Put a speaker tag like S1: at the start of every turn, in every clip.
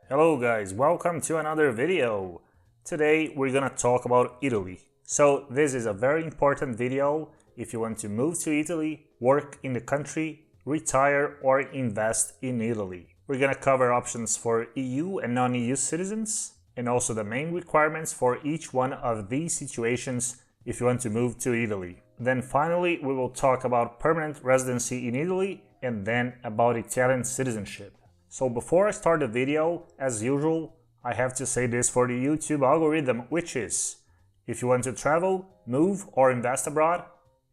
S1: Hello guys, welcome to another video. Today we're gonna talk about Italy. So this is a very important video if you want to move to Italy, work in the country, retire or invest in Italy. We're gonna cover options for EU and non-EU citizens and also the main requirements for each one of these situations if you want to move to Italy. Then finally we will talk about permanent residency in Italy and then about Italian citizenship. So before I start the video, as usual, I have to say this for the YouTube algorithm, which is, if you want to travel, move or invest abroad,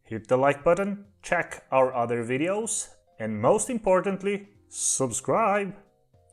S1: hit the like button, check our other videos, and most importantly, subscribe.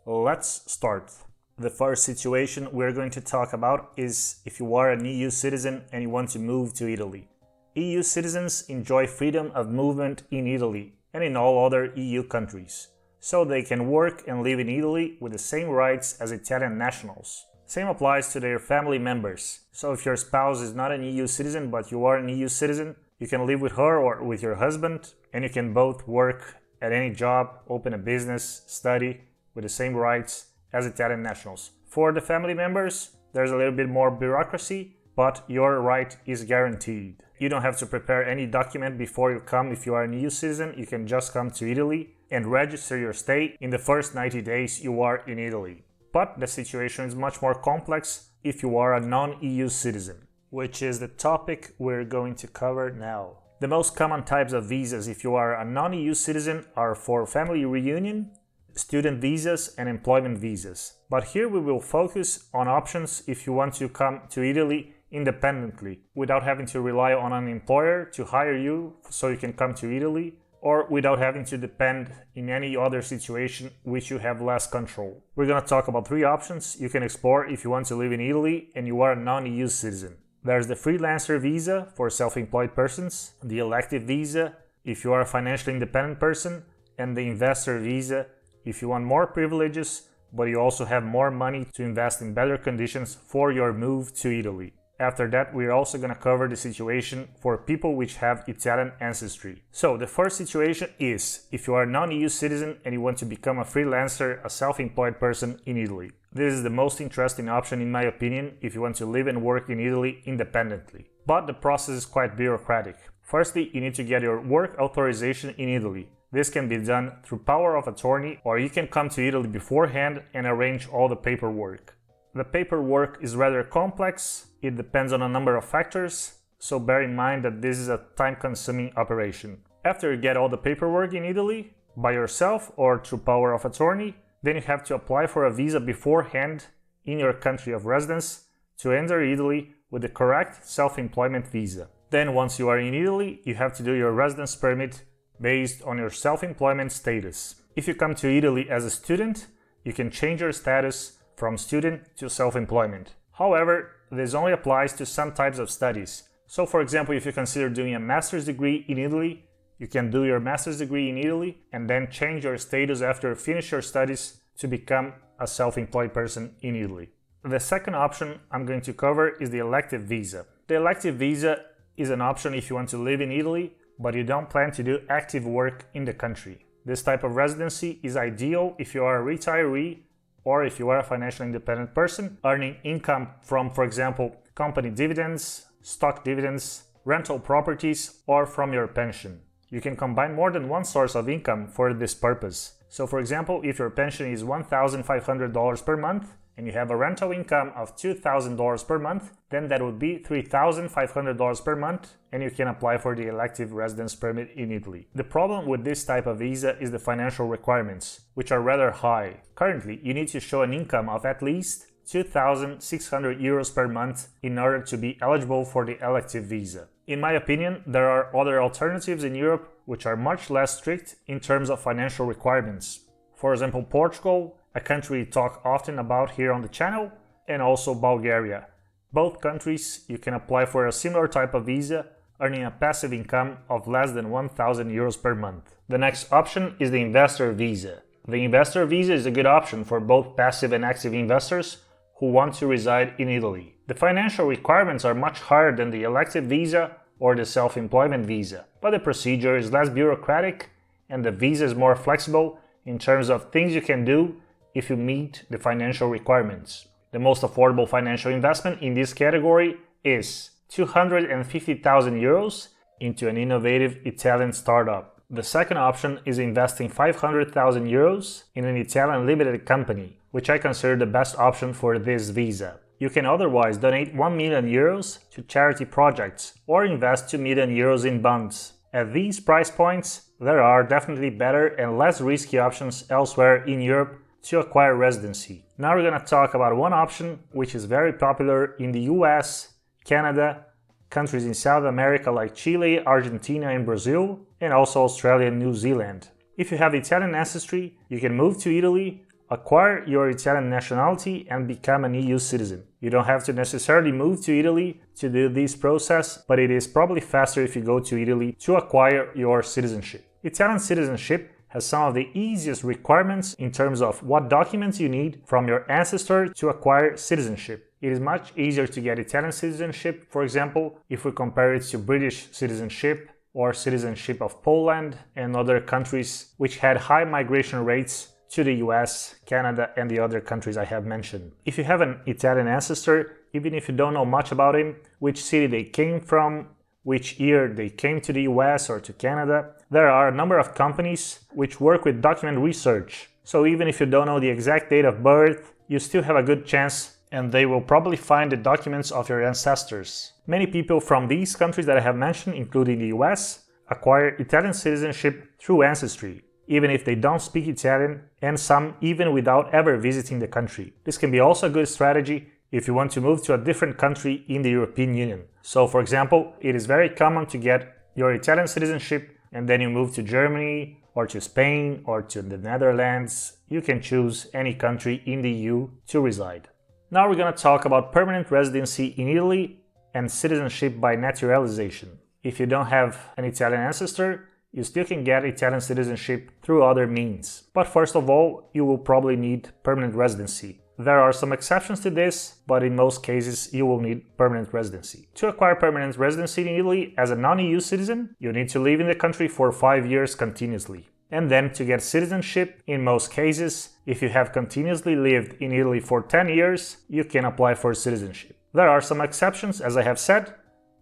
S1: Let's start. The first situation we're going to talk about is if you are an EU citizen and you want to move to Italy. EU citizens enjoy freedom of movement in Italy and in all other EU countries, so they can work and live in Italy with the same rights as Italian nationals. Same applies to their family members. So if your spouse is not an EU citizen but you are an EU citizen, you can live with her or with your husband and you can both work at any job, open a business, study with the same rights as Italian nationals. For the family members, there's a little bit more bureaucracy, but your right is guaranteed. You don't have to prepare any document before you come if you are an EU citizen. You can just come to Italy and register your stay in the first 90 days you are in Italy. But the situation is much more complex if you are a non-EU citizen, which is the topic we're going to cover now. The most common types of visas if you are a non-EU citizen are for family reunion, student visas and employment visas. But here we will focus on options if you want to come to Italy independently, without having to rely on an employer to hire you so you can come to Italy, or without having to depend in any other situation which you have less control. We're going to talk about three options you can explore if you want to live in Italy and you are a non-EU citizen. There's the Freelancer visa for self-employed persons, the Elective Visa if you are a financially independent person, and the Investor Visa if you want more privileges but you also have more money to invest in better conditions for your move to Italy. After that, we're also going to cover the situation for people which have Italian ancestry. So the first situation is if you are a non-EU citizen and you want to become a freelancer, a self-employed person in Italy. This is the most interesting option in my opinion if you want to live and work in Italy independently. But the process is quite bureaucratic. Firstly, you need to get your work authorization in Italy. This can be done through power of attorney, or you can come to Italy beforehand and arrange all the paperwork. The paperwork is rather complex. It depends on a number of factors, so bear in mind that this is a time-consuming operation. After you get all the paperwork in Italy, by yourself or through power of attorney, then you have to apply for a visa beforehand in your country of residence to enter Italy with the correct self-employment visa. Then once you are in Italy, you have to do your residence permit based on your self-employment status. If you come to Italy as a student, you can change your status from student to self-employment. However, this only applies to some types of studies. So for example, if you consider doing a master's degree in Italy, you can do your master's degree in Italy and then change your status after you finish your studies to become a self-employed person in Italy. The second option I'm going to cover is the Elective Visa. The Elective Visa is an option if you want to live in Italy, but you don't plan to do active work in the country. This type of residency is ideal if you are a retiree or if you are a financially independent person earning income from, for example, company dividends, stock dividends, rental properties, or from your pension. You can combine more than one source of income for this purpose. So for example, if your pension is $1,500 per month and you have a rental income of $2,000 per month, then that would be $3,500 per month and you can apply for the elective residence permit in Italy. The problem with this type of visa is the financial requirements, which are rather high. Currently, you need to show an income of at least 2,600 euros per month in order to be eligible for the elective visa. In my opinion, there are other alternatives in Europe which are much less strict in terms of financial requirements. For example, Portugal, a country we talk often about here on the channel, and also Bulgaria. Both countries you can apply for a similar type of visa, earning a passive income of less than 1,000 euros per month. The next option is the Investor Visa. The Investor Visa is a good option for both passive and active investors who want to reside in Italy. The financial requirements are much higher than the Elective Visa or the Self-Employment Visa, but the procedure is less bureaucratic and the visa is more flexible in terms of things you can do if you meet the financial requirements. The most affordable financial investment in this category is 250,000 euros into an innovative Italian startup. The second option is investing 500,000 euros in an Italian limited company, which I consider the best option for this visa. You can otherwise donate 1 million euros to charity projects or invest 2 million euros in bonds. At these price points, there are definitely better and less risky options elsewhere in Europe to acquire residency. Now we're going to talk about one option which is very popular in the US, Canada, countries in South America like Chile, Argentina and Brazil, and also Australia and New Zealand. If you have Italian ancestry, you can move to Italy, acquire your Italian nationality and become an EU citizen. You don't have to necessarily move to Italy to do this process, but it is probably faster if you go to Italy to acquire your citizenship. Italian citizenship has some of the easiest requirements in terms of what documents you need from your ancestor to acquire citizenship. It is much easier to get Italian citizenship, for example, if we compare it to British citizenship or citizenship of Poland and other countries which had high migration rates to the US, Canada and the other countries I have mentioned. If you have an Italian ancestor, even if you don't know much about him, which city they came from, which year they came to the US or to Canada, there are a number of companies which work with document research. So even if you don't know the exact date of birth, you still have a good chance and they will probably find the documents of your ancestors. Many people from these countries that I have mentioned, including the US, acquire Italian citizenship through Ancestry, even if they don't speak Italian, and some even without ever visiting the country. This can be also a good strategy if you want to move to a different country in the European Union. So for example, it is very common to get your Italian citizenship and then you move to Germany or to Spain or to the Netherlands. You can choose any country in the EU to reside. Now we're going to talk about permanent residency in Italy and citizenship by naturalization. If you don't have an Italian ancestor, you still can get Italian citizenship through other means. But first of all, you will probably need permanent residency. There are some exceptions to this, but in most cases you will need permanent residency. To acquire permanent residency in Italy as a non-EU citizen, you need to live in the country for 5 years continuously. And then to get citizenship, in most cases, if you have continuously lived in Italy for 10 years, you can apply for citizenship. There are some exceptions, as I have said.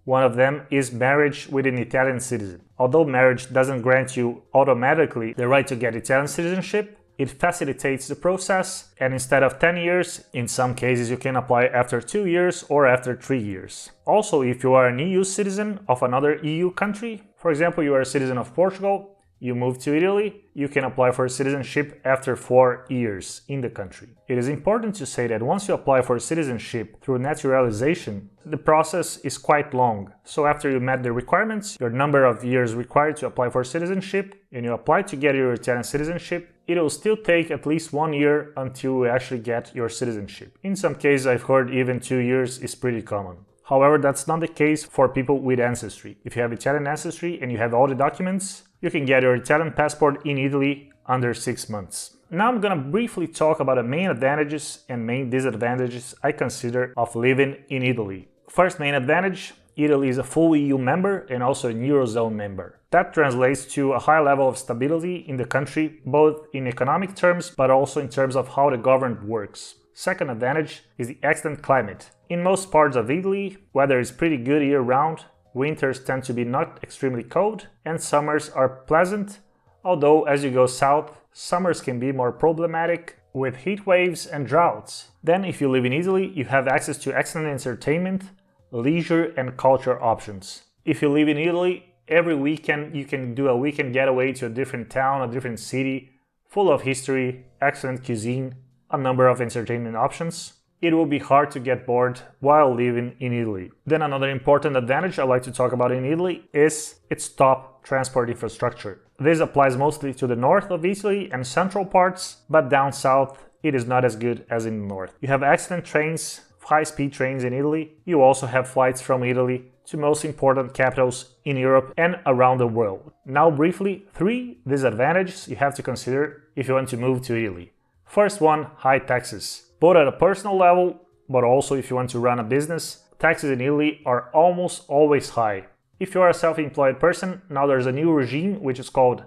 S1: One of them is marriage with an Italian citizen. Although marriage doesn't grant you automatically the right to get Italian citizenship, it facilitates the process, and instead of 10 years, in some cases you can apply after 2 years or after 3 years. Also, if you are an EU citizen of another EU country, for example, you are a citizen of Portugal, you move to Italy, you can apply for citizenship after 4 years in the country. It is important to say that once you apply for citizenship through naturalization, the process is quite long. So after you met the requirements, your number of years required to apply for citizenship, and you apply to get your Italian citizenship, it will still take at least 1 year until you actually get your citizenship. In some cases, I've heard even 2 years is pretty common. However, that's not the case for people with ancestry. If you have Italian ancestry and you have all the documents, you can get your Italian passport in Italy under 6 months. Now I'm gonna briefly talk about the main advantages and main disadvantages I consider of living in Italy. First main advantage, Italy is a full EU member and also a Eurozone member. That translates to a high level of stability in the country, both in economic terms, but also in terms of how the government works. Second advantage is the excellent climate. In most parts of Italy, weather is pretty good year-round, winters tend to be not extremely cold, and summers are pleasant, although as you go south, summers can be more problematic with heat waves and droughts. Then if you live in Italy, you have access to excellent entertainment, leisure and culture options. If you live in Italy, every weekend you can do a weekend getaway to a different town, a different city, full of history, excellent cuisine, a number of entertainment options. It will be hard to get bored while living in Italy. Then another important advantage I like to talk about in Italy is its top transport infrastructure. This applies mostly to the north of Italy and central parts, but down south it is not as good as in the north. You have excellent trains, high-speed trains in Italy. You also have flights from Italy to most important capitals in Europe and around the world. Now briefly, 3 disadvantages you have to consider if you want to move to Italy. First one, high taxes. Both at a personal level, but also if you want to run a business, taxes in Italy are almost always high. If you are a self-employed person, now there's a new regime which is called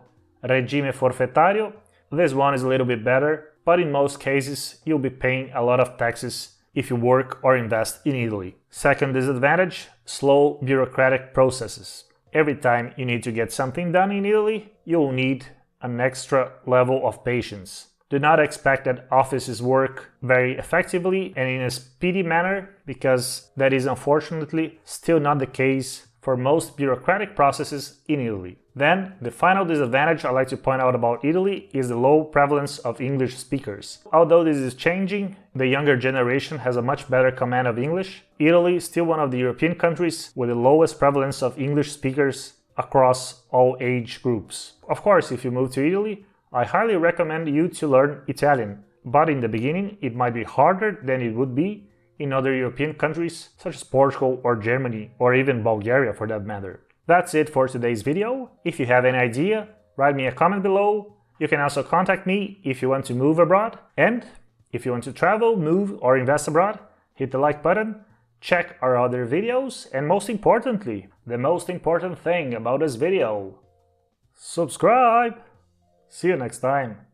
S1: regime forfettario. This one is a little bit better. but in most cases you'll be paying a lot of taxes if you work or invest in Italy. Second disadvantage, slow bureaucratic processes. Every time you need to get something done in Italy, you'll need an extra level of patience. Do not expect that offices work very effectively and in a speedy manner, because that is unfortunately still not the case for most bureaucratic processes in Italy. Then, the final disadvantage I'd like to point out about Italy is the low prevalence of English speakers. Although this is changing, the younger generation has a much better command of English. Italy is still one of the European countries with the lowest prevalence of English speakers across all age groups. Of course, if you move to Italy, I highly recommend you to learn Italian, but in the beginning it might be harder than it would be in other European countries such as Portugal or Germany, or even Bulgaria for that matter. That's it for today's video. If you have any idea, write me a comment below. You can also contact me if you want to move abroad. And if you want to travel, move, or invest abroad, hit the like button, check our other videos, and most importantly, the most important thing about this video, subscribe! See you next time.